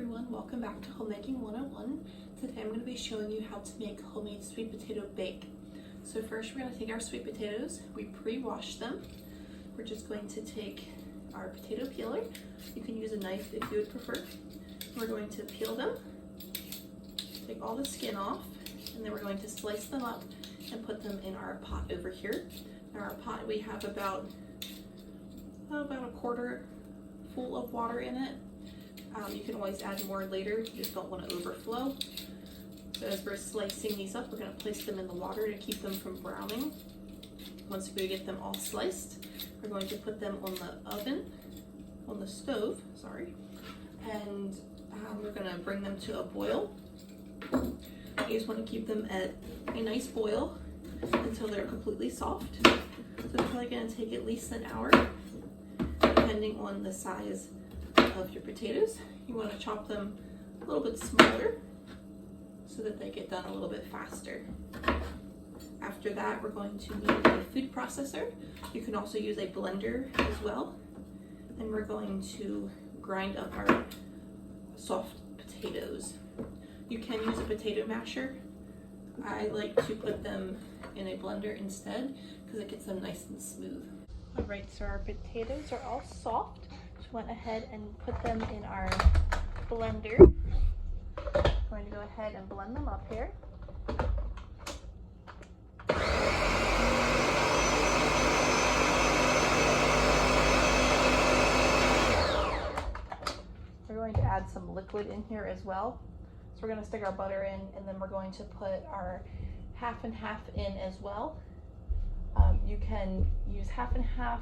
everyone, welcome back to Homemaking 101. Today I'm going to be showing you how to make homemade sweet potato bake. So first we're going to take our sweet potatoes, we pre-wash them. We're just going to take our potato peeler. You can use a knife if you would prefer. We're going to peel them, take all the skin off, and then we're going to slice them up and put them in our pot over here. In our pot we have about a quarter full of water in it. You can always add more later, you just don't want to overflow. So as we're slicing these up, we're going to place them in the water to keep them from browning. Once we get them all sliced, we're going to put them on the stove, and we're going to bring them to a boil. You just want to keep them at a nice boil until they're completely soft. So it's probably going to take at least an hour, depending on the size of your potatoes. You want to chop them a little bit smaller so that they get done a little bit faster. After that, we're going to need a food processor. You can also use a blender as well. And we're going to grind up our soft potatoes. You can use a potato masher. I like to put them in a blender instead because it gets them nice and smooth. All right, so our potatoes are all soft. Just went ahead and put them in our blender. I'm going to go ahead and blend them up here. We're going to add some liquid in here as well. So we're going to stick our butter in, and then we're going to put our half and half in as well. You can use half and half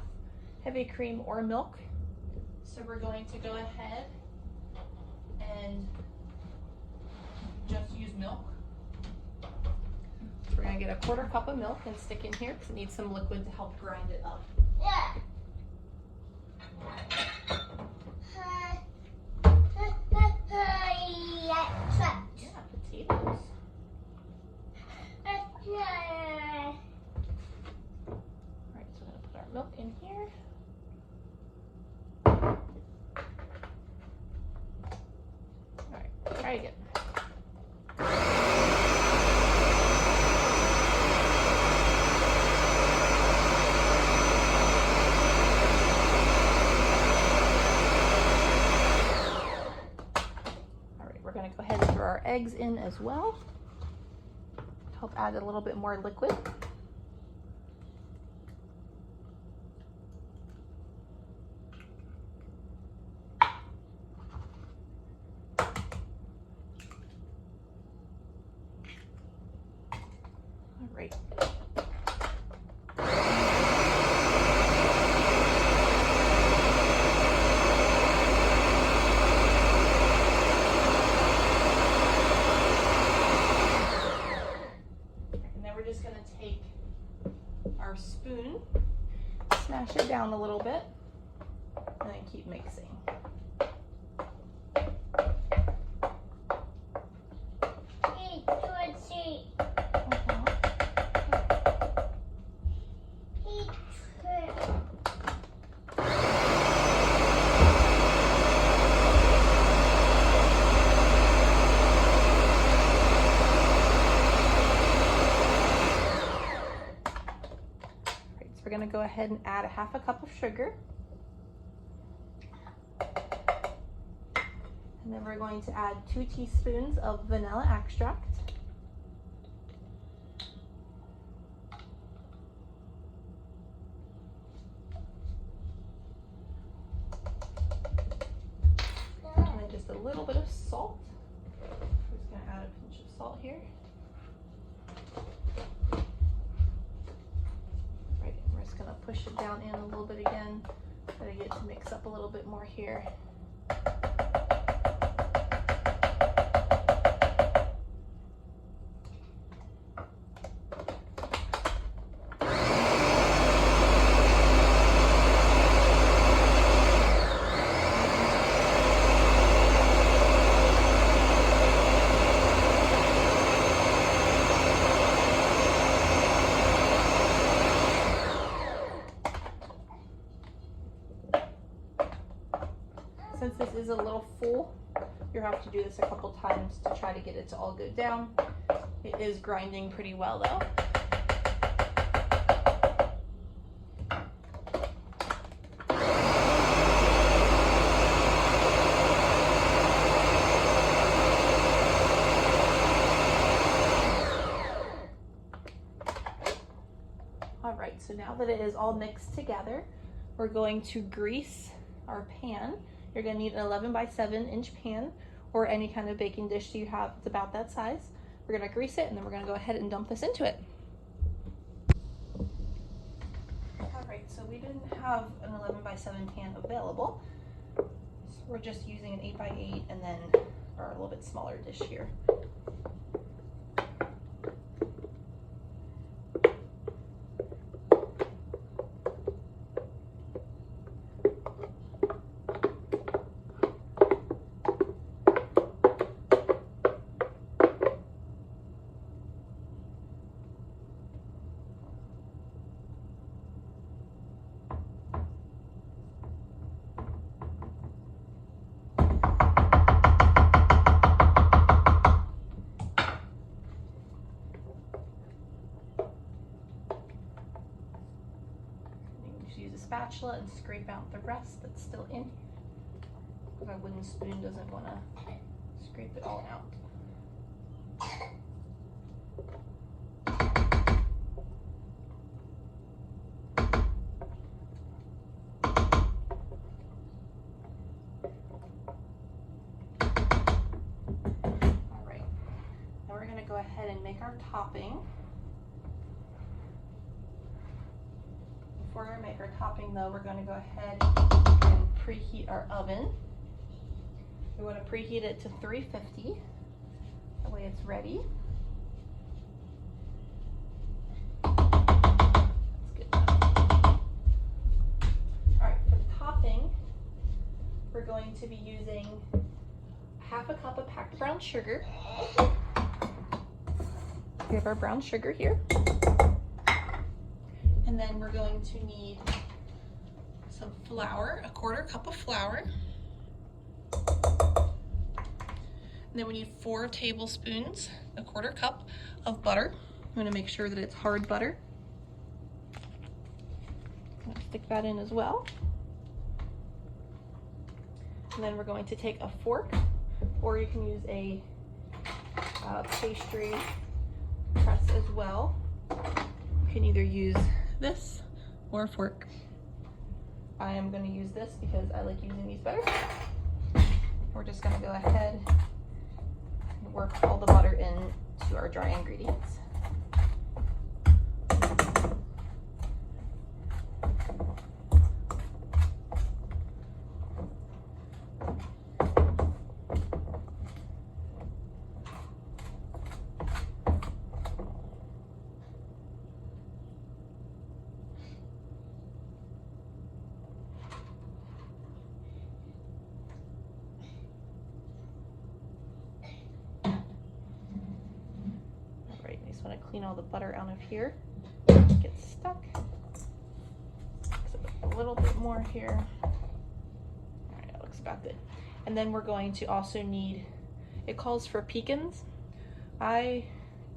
heavy cream or milk. So we're going to go ahead and just use milk. So we're going to get a quarter cup of milk and stick in here because it needs some liquid to help grind it up. Yeah, potatoes. Alright, so we're going to put our milk in here. Alright, try again. Alright, we're going to go ahead and throw our eggs in as well. Help add a little bit more liquid. All right. Just going to take our spoon, smash it down a little bit, and then keep mixing. We're going to go ahead and add a half a cup of sugar. And then we're going to add 2 teaspoons of vanilla extract. And then just a little bit of salt. I'm just going to add a pinch of salt here. Going to push it down in a little bit again. Try to get it to mix up a little bit more here. Since this is a little full, You'll have to do this a couple times to try to get it to all go down. It is grinding pretty well though. All right, so now that it is all mixed together, we're going to grease our pan. You're gonna need an 11 by 7 inch pan or any kind of baking dish you have that's about that size. We're gonna grease it and then we're gonna go ahead and dump this into it. All right, so we didn't have an 11 by 7 pan available. So we're just using an 8 by 8 and then our little bit smaller dish here. Use a spatula and scrape out the rest that's still in here. My wooden spoon doesn't want to scrape it all out. All right, now we're going to go ahead and make our topping. Before we make our topping though, we're going to go ahead and preheat our oven. We want to preheat it to 350. That way it's ready. That's good enough. Alright, for the topping, we're going to be using half a cup of packed brown sugar. We have our brown sugar here. And then we're going to need some flour, a 1/4 cup of flour. And then we need 4 tablespoons, a 1/4 cup of butter. I'm gonna make sure that it's hard butter. I'm gonna stick that in as well. And then we're going to take a fork, or you can use a pastry press as well. You can either use this or a fork. I am going to use this because I like using these better. We're just going to go ahead and work all the butter into our dry ingredients. Want to clean all the butter out of here. It gets stuck. So a little bit more here. All right, that looks about good. And then we're going to also need, it calls for pecans. I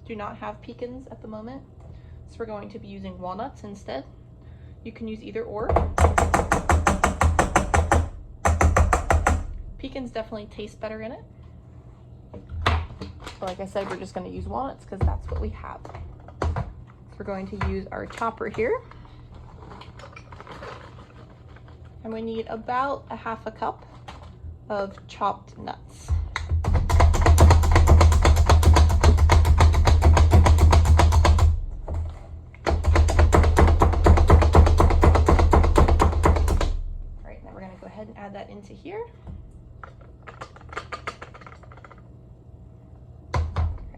do not have pecans at the moment, so we're going to be using walnuts instead. You can use either or. Pecans definitely taste better in it. But like I said, we're just going to use walnuts because that's what we have. So we're going to use our chopper here. And we need about a 1/2 cup of chopped nuts. All right, now we're going to go ahead and add that into here.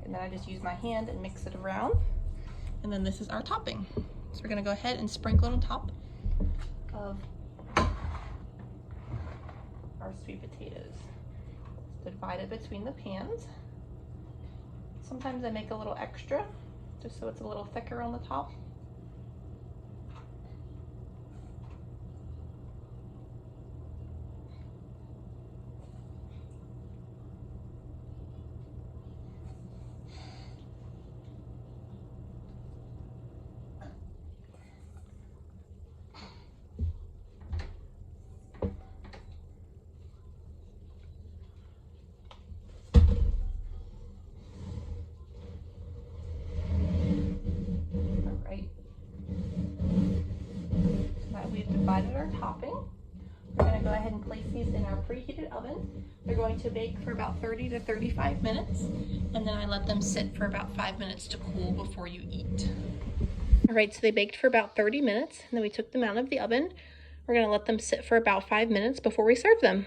And then I just use my hand and mix it around. And then this is our topping. So we're gonna go ahead and sprinkle it on top of our sweet potatoes. Divide it between the pans. Sometimes I make a little extra, just so it's a little thicker on the top. already divided our topping. We're going to go ahead and place these in our preheated oven. They're going to bake for about 30 to 35 minutes, and then I let them sit for about 5 minutes to cool before you eat. All right, so they baked for about 30 minutes, and then we took them out of the oven. We're going to let them sit for about 5 minutes before we serve them.